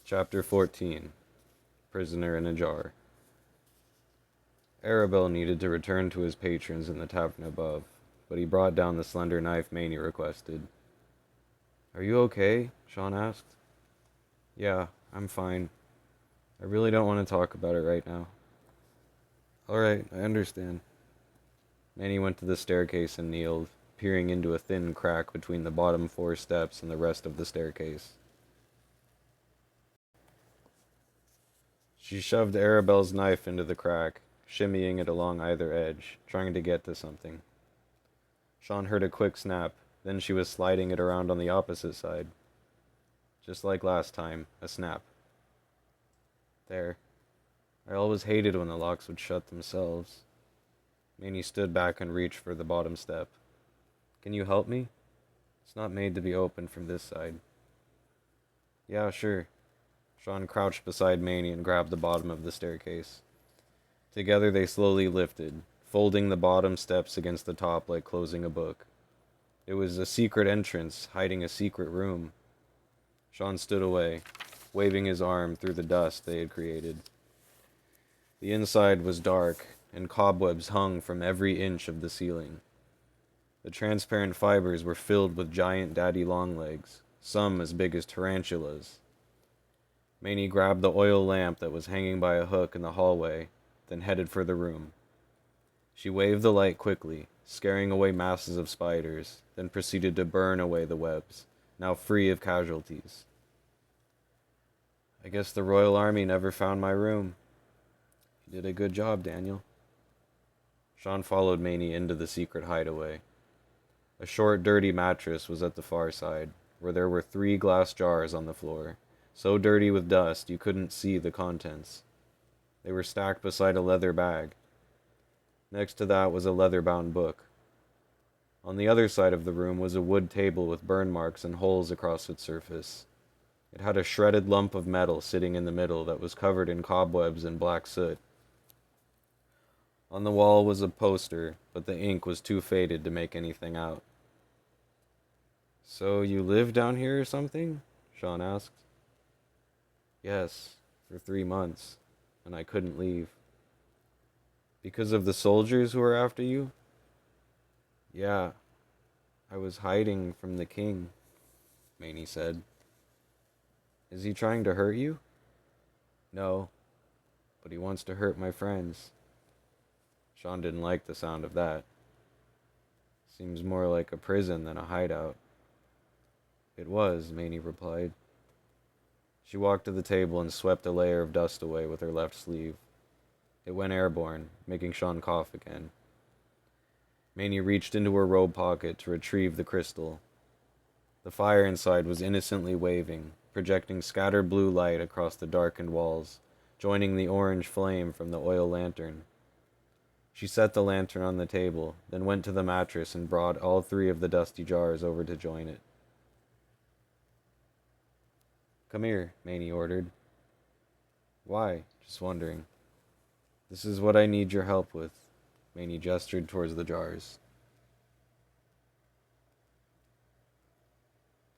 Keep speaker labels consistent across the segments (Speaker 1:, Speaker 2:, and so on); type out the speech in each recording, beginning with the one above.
Speaker 1: Chapter 14. Prisoner in a Jar. Arabelle needed to return to his patrons in the tavern above, but he brought down the slender knife Maney requested. "Are you okay?" Sean asked. "Yeah, I'm fine. I really don't want to talk about it right now." "All right, I understand." Maney went to the staircase and kneeled, peering into a thin crack between the bottom 4 steps and the rest of the staircase. She shoved Arabelle's knife into the crack, shimmying it along either edge, trying to get to something. Sean heard a quick snap, then she was sliding it around on the opposite side. Just like last time, a snap. There. I always hated when the locks would shut themselves. Maney stood back and reached for the bottom step. "Can you help me? It's not made to be opened from this side." "Yeah, sure." Sean crouched beside Maney and grabbed the bottom of the staircase. Together they slowly lifted, folding the bottom steps against the top like closing a book. It was a secret entrance, hiding a secret room. Sean stood away, waving his arm through the dust they had created. The inside was dark, and cobwebs hung from every inch of the ceiling. The transparent fibers were filled with giant daddy longlegs, some as big as tarantulas. Maney grabbed the oil lamp that was hanging by a hook in the hallway, then headed for the room. She waved the light quickly, scaring away masses of spiders, then proceeded to burn away the webs, now free of casualties. "I guess the Royal Army never found my room." "You did a good job, Daniel." Sean followed Maney into the secret hideaway. A short, dirty mattress was at the far side, where there were 3 glass jars on the floor, so dirty with dust you couldn't see the contents. They were stacked beside a leather bag. Next to that was a leather-bound book. On the other side of the room was a wood table with burn marks and holes across its surface. It had a shredded lump of metal sitting in the middle that was covered in cobwebs and black soot. On the wall was a poster, but the ink was too faded to make anything out. "So you live down here or something?" Sean asked. "Yes, for 3 months, and I couldn't leave." "Because of the soldiers who were after you?" "Yeah, I was hiding from the king," Maney said. "Is he trying to hurt you?" "No, but he wants to hurt my friends." Sean didn't like the sound of that. "Seems more like a prison than a hideout." "It was," Maney replied. She walked to the table and swept a layer of dust away with her left sleeve. It went airborne, making Sean cough again. Maney reached into her robe pocket to retrieve the crystal. The fire inside was innocently waving, projecting scattered blue light across the darkened walls, joining the orange flame from the oil lantern. She set the lantern on the table, then went to the mattress and brought all 3 of the dusty jars over to join it. "Come here," Maney ordered. "Why?" "Just wondering." "This is what I need your help with." Maney gestured towards the jars.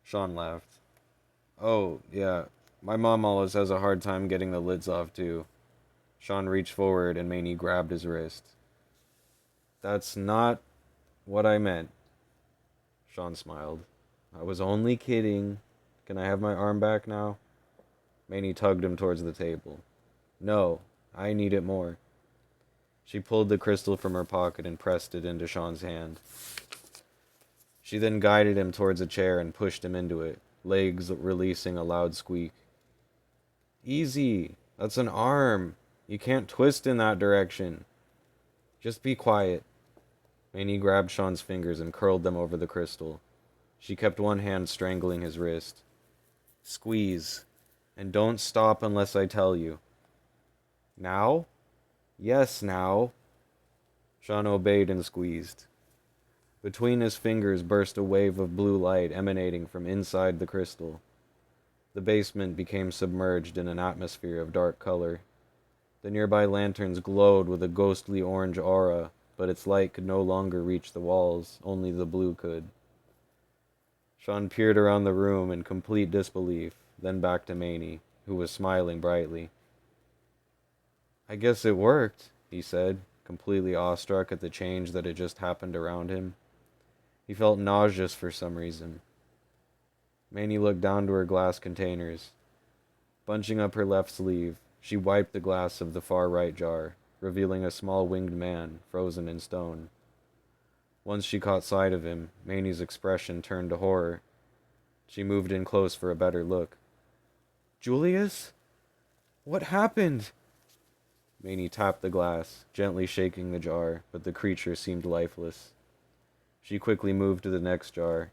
Speaker 1: Sean laughed. "Oh, yeah, my mom always has a hard time getting the lids off, too." Sean reached forward and Maney grabbed his wrist. "That's not what I meant." Sean smiled. "I was only kidding. Can I have my arm back now?" Maney tugged him towards the table. "No, I need it more." She pulled the crystal from her pocket and pressed it into Sean's hand. She then guided him towards a chair and pushed him into it, legs releasing a loud squeak. "Easy. That's an arm. You can't twist in that direction." "Just be quiet." Maney grabbed Sean's fingers and curled them over the crystal. She kept one hand strangling his wrist. "Squeeze. And don't stop unless I tell you." "Now?" "Yes, now." Sean obeyed and squeezed. Between his fingers burst a wave of blue light emanating from inside the crystal. The basement became submerged in an atmosphere of dark color. The nearby lanterns glowed with a ghostly orange aura, but its light could no longer reach the walls, only the blue could. Sean peered around the room in complete disbelief, then back to Maney, who was smiling brightly. "I guess it worked," he said, completely awestruck at the change that had just happened around him. He felt nauseous for some reason. Manny looked down to her glass containers. Bunching up her left sleeve, she wiped the glass of the far right jar, revealing a small winged man, frozen in stone. Once she caught sight of him, Manny's expression turned to horror. She moved in close for a better look. "Julius? What happened?" Manny tapped the glass, gently shaking the jar, but the creature seemed lifeless. She quickly moved to the next jar,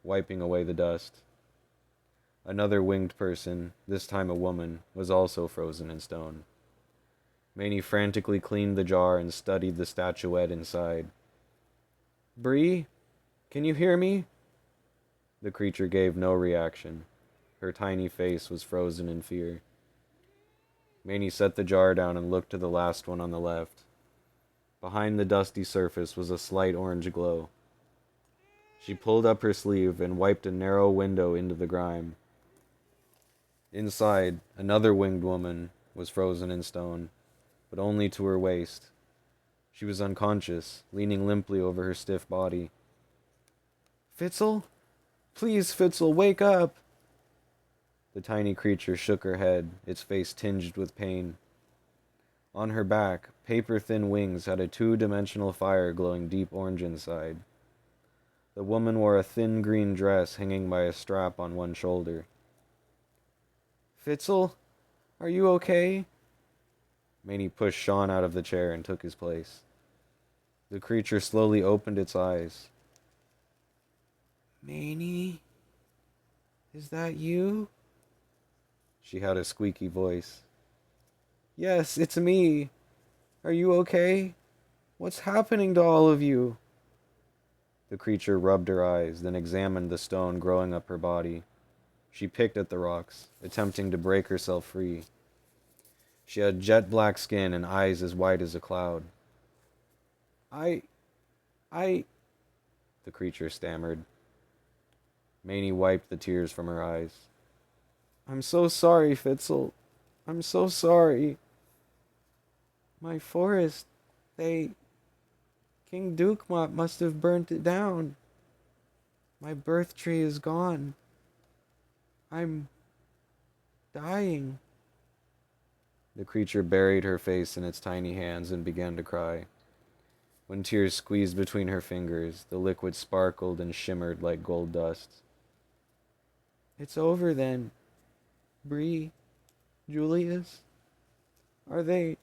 Speaker 1: wiping away the dust. Another winged person, this time a woman, was also frozen in stone. Manny frantically cleaned the jar and studied the statuette inside. "Bree, can you hear me?" The creature gave no reaction. Her tiny face was frozen in fear. Manny set the jar down and looked to the last one on the left. Behind the dusty surface was a slight orange glow. She pulled up her sleeve and wiped a narrow window into the grime. Inside, another winged woman was frozen in stone, but only to her waist. She was unconscious, leaning limply over her stiff body. "Fitzel? Please, Fitzel, wake up!" The tiny creature shook her head, its face tinged with pain. On her back, paper-thin wings had a two-dimensional fire glowing deep orange inside. The woman wore a thin green dress hanging by a strap on one shoulder. "Fitzel, are you okay?" Manny pushed Sean out of the chair and took his place. The creature slowly opened its eyes. "Manny, is that you?" She had a squeaky voice. "Yes, it's me. Are you okay? What's happening to all of you?" The creature rubbed her eyes, then examined the stone growing up her body. She picked at the rocks, attempting to break herself free. She had jet-black skin and eyes as white as a cloud. I... the creature stammered. Maney wiped the tears from her eyes. "I'm so sorry, Fitzel. I'm so sorry. My forest, King Dukemot must have burnt it down. My birth tree is gone. I'm dying." The creature buried her face in its tiny hands and began to cry. When tears squeezed between her fingers, the liquid sparkled and shimmered like gold dust. "It's over then. Bree, Julius, are they..."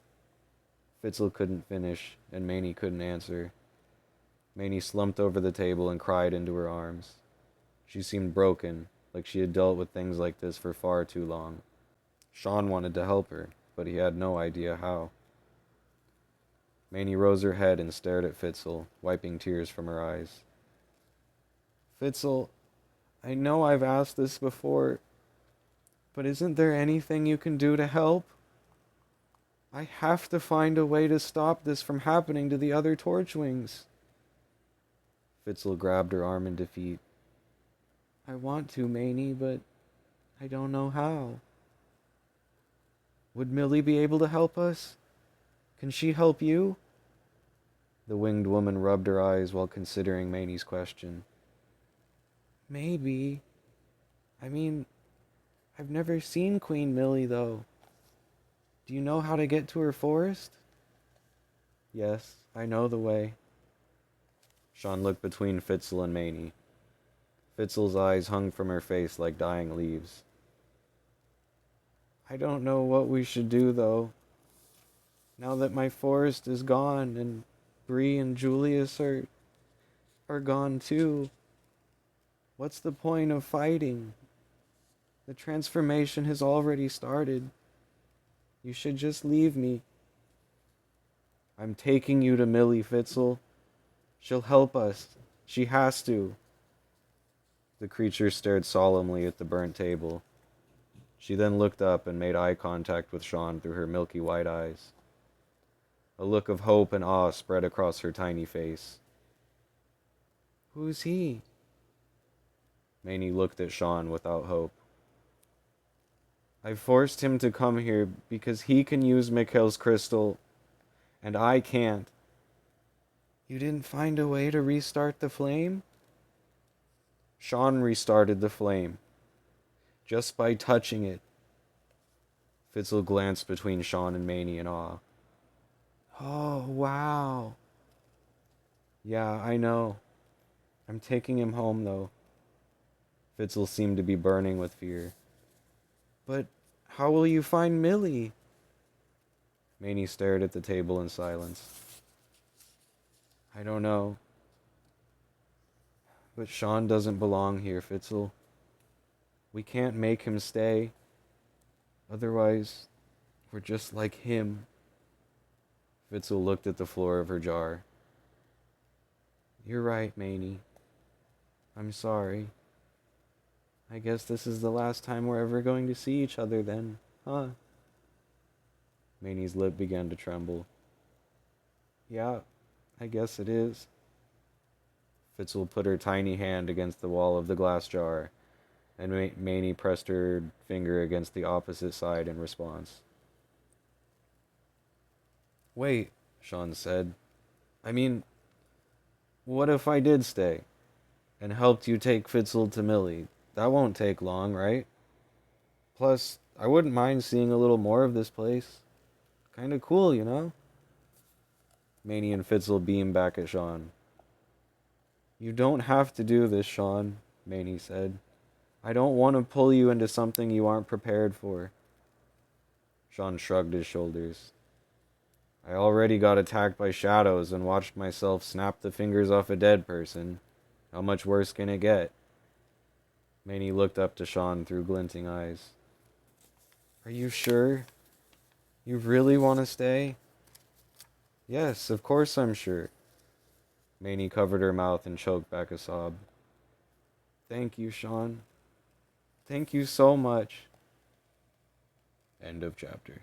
Speaker 1: Fitzel couldn't finish, and Maney couldn't answer. Maney slumped over the table and cried into her arms. She seemed broken, like she had dealt with things like this for far too long. Sean wanted to help her, but he had no idea how. Maney rose her head and stared at Fitzel, wiping tears from her eyes. "Fitzel, I know I've asked this before, but isn't there anything you can do to help? I have to find a way to stop this from happening to the other Torchwings." Fitzel grabbed her arm in defeat. "I want to, Maney, but I don't know how." "Would Millie be able to help us? Can she help you?" The winged woman rubbed her eyes while considering Maney's question. "Maybe. I mean, I've never seen Queen Millie, though. Do you know how to get to her forest?" "Yes, I know the way." Sean looked between Fitzel and Maney. Fitzel's eyes hung from her face like dying leaves. "I don't know what we should do, though. Now that my forest is gone and Bree and Julius are gone too. What's the point of fighting? The transformation has already started. You should just leave me." "I'm taking you to Millie, Fitzel. She'll help us. She has to." The creature stared solemnly at the burnt table. She then looked up and made eye contact with Sean through her milky white eyes. A look of hope and awe spread across her tiny face. "Who's he?" Maney looked at Sean without hope. I forced him to come here because he can use Mikhail's crystal, and I can't. You didn't find a way to restart the flame? Sean restarted the flame, just by touching it. Fitzel glanced between Sean and Maney in awe. Oh, wow. Yeah, I know. I'm taking him home, though. Fitzel seemed to be burning with fear. But how will you find Millie? Maney stared at the table in silence. I don't know. But Sean doesn't belong here, Fitzel. We can't make him stay. Otherwise, we're just like him. Fitzel looked at the floor of her jar. You're right, Maney. I'm sorry. I guess this is the last time we're ever going to see each other then, huh? Maney's lip began to tremble. Yeah, I guess it is. Fitzel put her tiny hand against the wall of the glass jar, and Maney pressed her finger against the opposite side in response. Wait, Sean said. I mean, what if I did stay, and helped you take Fitzel to Millie? That won't take long, right? Plus, I wouldn't mind seeing a little more of this place. Kinda cool, you know? Maney and Fitzel beamed back at Sean. You don't have to do this, Sean, Maney said. I don't want to pull you into something you aren't prepared for. Sean shrugged his shoulders. I already got attacked by shadows and watched myself snap the fingers off a dead person. How much worse can it get? Maney looked up to Sean through glinting eyes. Are you sure? You really want to stay? Yes, of course I'm sure. Maney covered her mouth and choked back a sob. Thank you, Sean. Thank you so much. End of chapter.